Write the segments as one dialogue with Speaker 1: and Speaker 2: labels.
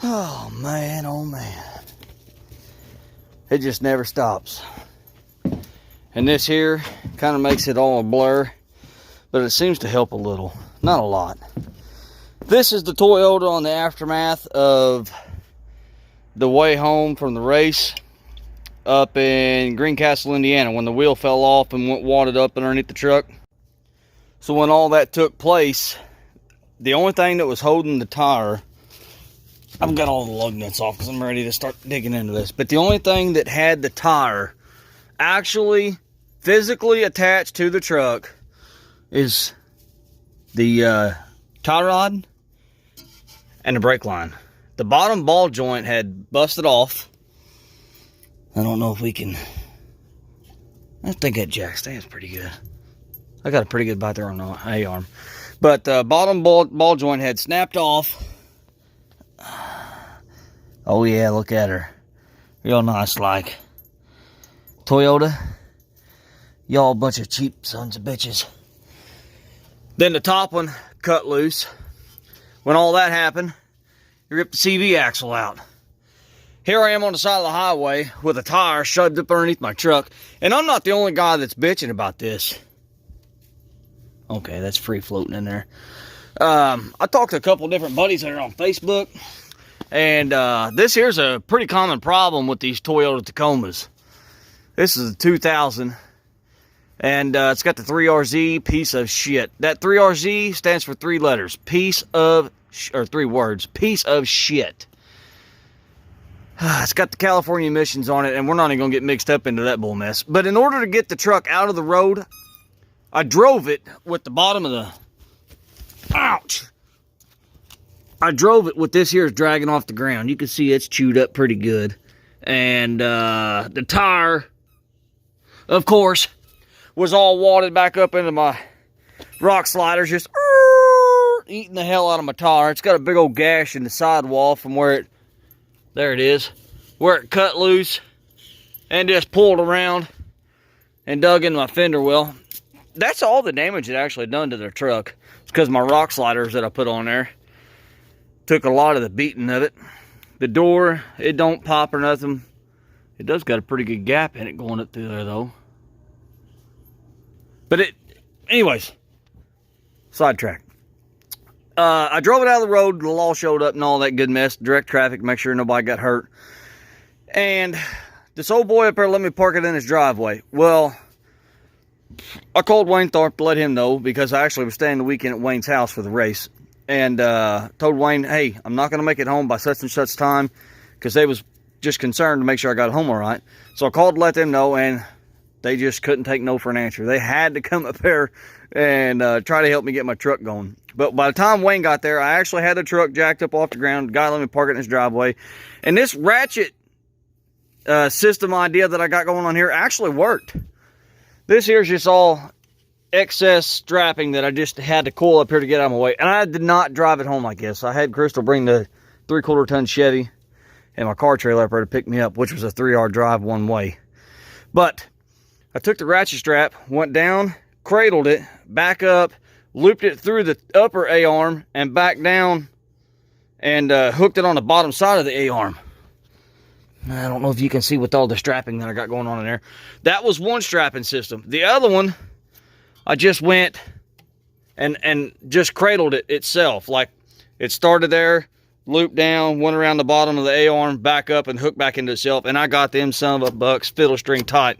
Speaker 1: Oh man, oh man. It just never stops. And this here kind of makes it all a blur, but it seems to help a little, not a lot. This is the Toyota on the aftermath of the way home from the race up in Greencastle, Indiana, when the wheel fell off and went wadded up underneath the truck. So when all that took place, the only thing that was holding the tire, I've got all the lug nuts off because I'm ready to start digging into this, but the only thing that had the tire actually physically attached to the truck is the tie rod and the brake line. The bottom ball joint had busted off. I don't know if we can, I think that jack stands pretty good. I got a pretty good bite there on the A-arm. But the bottom ball joint had snapped off. Oh yeah, look at her. Real nice like. Toyota, y'all a bunch of cheap sons of bitches. Then the top one cut loose. When all that happened, he ripped the CV axle out. Here I am on the side of the highway with a tire shoved up underneath my truck. And I'm not the only guy that's bitching about this. Okay, that's free floating in there. I talked to a couple different buddies that are on Facebook. And this here's a pretty common problem with these Toyota Tacomas. This is a 2000. And it's got the 3RZ, piece of shit. That 3RZ stands for 3 letters. Or 3 words. Piece of shit. It's got the California emissions on it, and we're not even going to get mixed up into that bull mess. But in order to get the truck out of the road, I drove it with the bottom of the... Ouch! I drove it with this here dragging off the ground. You can see it's chewed up pretty good. And the tire, of course, was all wadded back up into my rock sliders, just eating the hell out of my tire. It's got a big old gash in the sidewall from where it, there it is, where it cut loose and just pulled around and dug into my fender well. That's all the damage it actually done to their truck. It's because my rock sliders that I put on there took a lot of the beating of it. The door, it don't pop or nothing. It does got a pretty good gap in it going up through there though. But anyways, sidetrack. I drove it out of the road, the law showed up and all that good mess, direct traffic, make sure nobody got hurt. And this old boy up there let me park it in his driveway. Well, I called Wayne Thorpe to let him know because I actually was staying the weekend at Wayne's house for the race. And told Wayne, hey, I'm not going to make it home by such and such time because they was just concerned to make sure I got home all right. So I called to let them know, and they just couldn't take no for an answer. They had to come up there and try to help me get my truck going. But by the time Wayne got there, I actually had the truck jacked up off the ground. The guy let me park it in his driveway. And this ratchet system idea that I got going on here actually worked. This here's just all excess strapping that I just had to coil up here to get out of my way. And I did not drive it home like this. I had Crystal bring the 3/4 ton Chevy and my car trailer up there to pick me up, which was a 3-hour drive one way. But I took the ratchet strap, went down, cradled it, back up, looped it through the upper A-arm and back down and hooked it on the bottom side of the A-arm. I don't know if you can see with all the strapping that I got going on in there. That was one strapping system. The other one, I just went and just cradled it itself. Like it started there, looped down, went around the bottom of the A-arm, back up and hooked back into itself. And I got them son of a bucks fiddle string tight.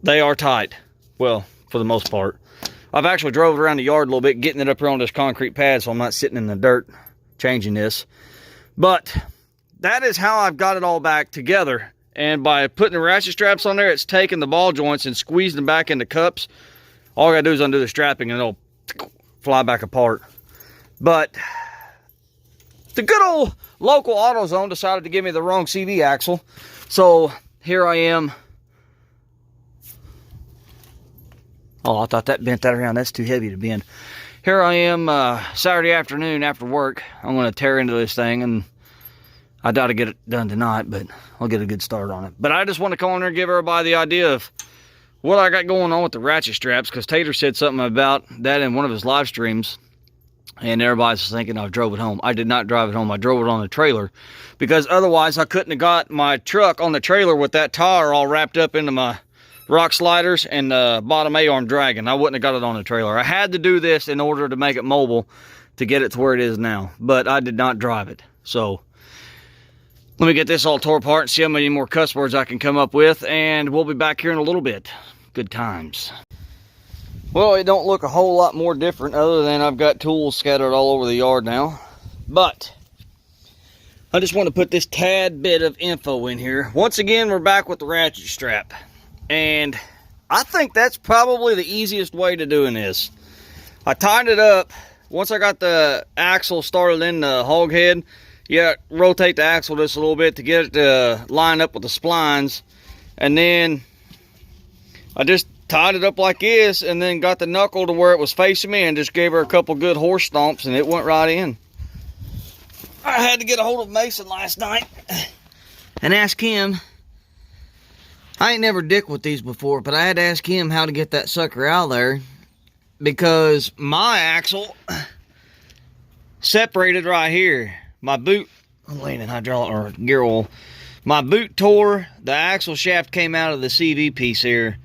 Speaker 1: They are tight. Well, for the most part. I've actually drove around the yard a little bit, getting it up here on this concrete pad so I'm not sitting in the dirt changing this. But that is how I've got it all back together. And by putting the ratchet straps on there, it's taking the ball joints and squeezing them back into cups. All I gotta do is undo the strapping and it'll fly back apart. But the good old local AutoZone decided to give me the wrong CV axle. So here I am. Oh, I thought that bent that around. That's too heavy to bend. Here I am Saturday afternoon after work. I'm going to tear into this thing, and I doubt to get it done tonight, but I'll get a good start on it. But I just want to come on there and give everybody the idea of what I got going on with the ratchet straps, because Tater said something about that in one of his live streams. And everybody's thinking I drove it home. I did not drive it home. I drove it on the trailer, because otherwise I couldn't have got my truck on the trailer with that tire all wrapped up into my rock sliders and the bottom A-arm dragging. I wouldn't have got it on the trailer. I had to do this in order to make it mobile to get it to where it is now, but I did not drive it. So let me get this all tore apart and see how many more cuss words I can come up with, and we'll be back here in a little bit. Good times. Well, it don't look a whole lot more different other than I've got tools scattered all over the yard now. But I just want to put this tad bit of info in here. Once again, we're back with the ratchet strap. And I think that's probably the easiest way to doing this. I tied it up. Once I got the axle started in the hog head, rotate the axle just a little bit to get it to line up with the splines. And then I just tied it up like this, and then got the knuckle to where it was facing me and just gave her a couple good horse stomps, and it went right in. I had to get a hold of Mason last night and ask him. I ain't never dick with these before, but I had to ask him how to get that sucker out of there, because my axle separated right here. My boot, I'm leaning hydraulic or gear oil. My boot tore, the axle shaft came out of the CV piece here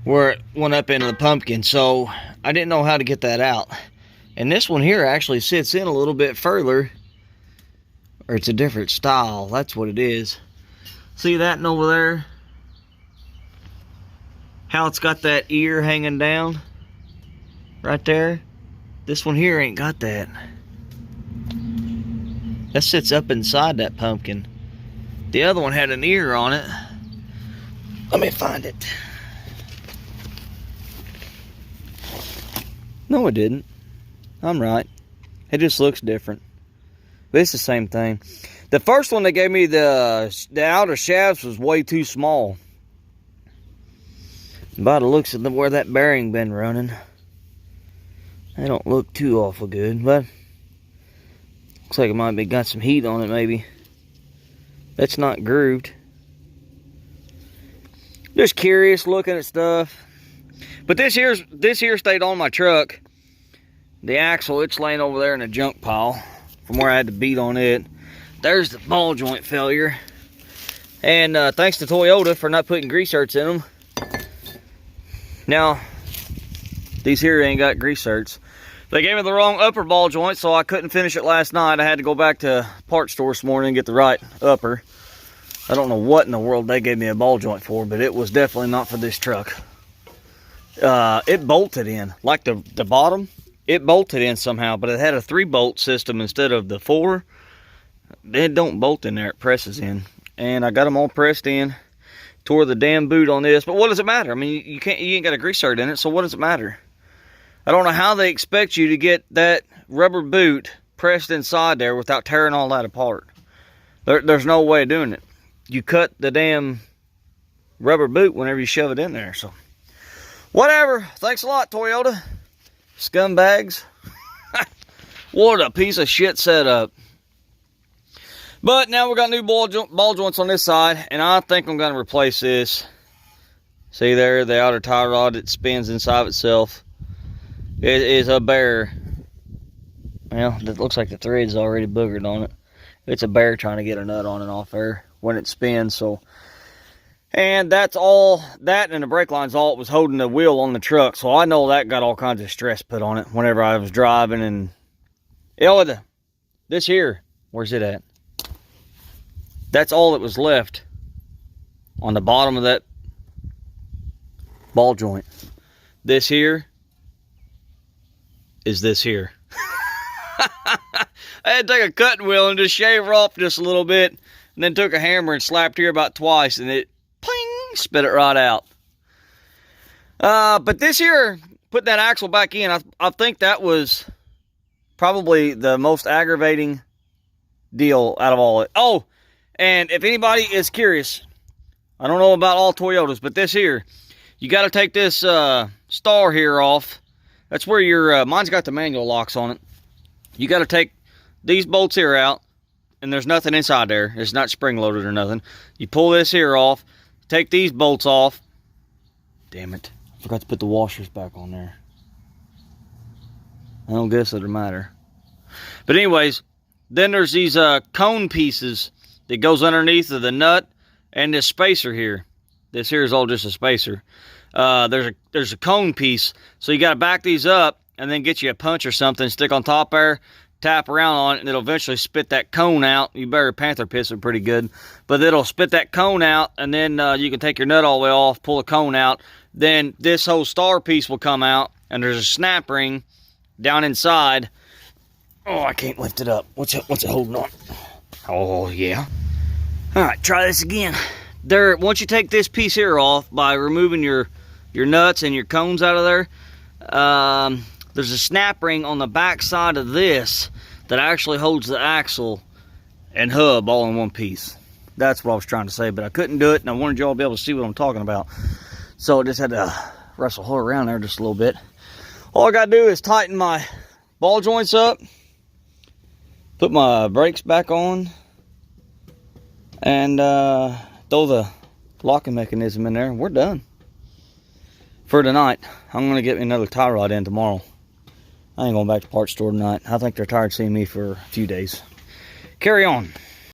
Speaker 1: where it went up into the pumpkin, so I didn't know how to get that out. And this one here actually sits in a little bit further, or it's a different style. That's what it is. See that one over there? How it's got that ear hanging down right there? This one here ain't got that. That sits up inside that pumpkin. The other one had an ear on it. Let me find it. No, it didn't. I'm right. It just looks different. But it's the same thing. The first one they gave me, the outer shafts was way too small. By the looks of where that bearing been running, they don't look too awful good, but looks like it might be got some heat on it maybe. That's not grooved. Just curious looking at stuff. But this here stayed on my truck. The axle, it's laying over there in a junk pile from where I had to beat on it. There's the ball joint failure. And thanks to Toyota for not putting grease zerks in them. Now, these here ain't got grease zerks. They gave me the wrong upper ball joint, so I couldn't finish it last night. I had to go back to parts store this morning and get the right upper. I don't know what in the world they gave me a ball joint for, but it was definitely not for this truck. It bolted in, like the bottom, it bolted in somehow, but it had a 3-bolt system instead of the 4. It don't bolt in there, it presses in. And I got them all pressed in, tore the damn boot on this, but what does it matter? I mean, you ain't got a grease zert in it, so what does it matter? I don't know how they expect you to get that rubber boot pressed inside there without tearing all that apart. There's no way of doing it. You cut the damn rubber boot whenever you shove it in there, so whatever. Thanks a lot, Toyota. Scumbags. What a piece of shit setup. But now we got new ball joints on this side, and I think I'm going to replace this. See there, the outer tie rod, it spins inside of itself. It is a bear. Well, it looks like the thread's already boogered on it. It's a bear trying to get a nut on and off there when it spins, so. And that's all, that and the brake line's all it was holding the wheel on the truck. So I know that got all kinds of stress put on it whenever I was driving. And this here, where's it at? That's all that was left on the bottom of that ball joint. This here is this here. I had to take a cutting wheel and just shave her off just a little bit, and then took a hammer and slapped here about twice, and it pling, spit it right out. But this here, put that axle back in, I think that was probably the most aggravating deal out of all of it. Oh, and if anybody is curious, I don't know about all Toyotas, but this here, you got to take this star here off. That's where your, mine's got the manual locks on it. You got to take these bolts here out, and there's nothing inside there. It's not spring loaded or nothing. You pull this here off, take these bolts off. Damn it, I forgot to put the washers back on there. I don't guess it'll matter. But anyways, then there's these cone pieces that goes underneath of the nut and this spacer here. This here is all just a spacer. There's a cone piece, so you got to back these up and then get you a punch or something, stick on top there, tap around on it, and it'll eventually spit that cone out. You better panther piss it pretty good, but it'll spit that cone out, and then you can take your nut all the way off, pull the cone out. Then this whole star piece will come out, and there's a snap ring down inside. Oh, I can't lift it up. What's it holding on? Oh, yeah. All right, try this again. Once you take this piece here off by removing your nuts and your cones out of there, there's a snap ring on the back side of this that actually holds the axle and hub all in one piece. That's what I was trying to say, but I couldn't do it, and I wanted y'all to be able to see what I'm talking about. So I just had to wrestle her around there just a little bit. All I got to do is tighten my ball joints up, put my brakes back on, and throw the locking mechanism in there, and we're done for tonight. I'm going to get me another tie rod in tomorrow. I ain't going back to parts store tonight. I think they're tired of seeing me for a few days. Carry on.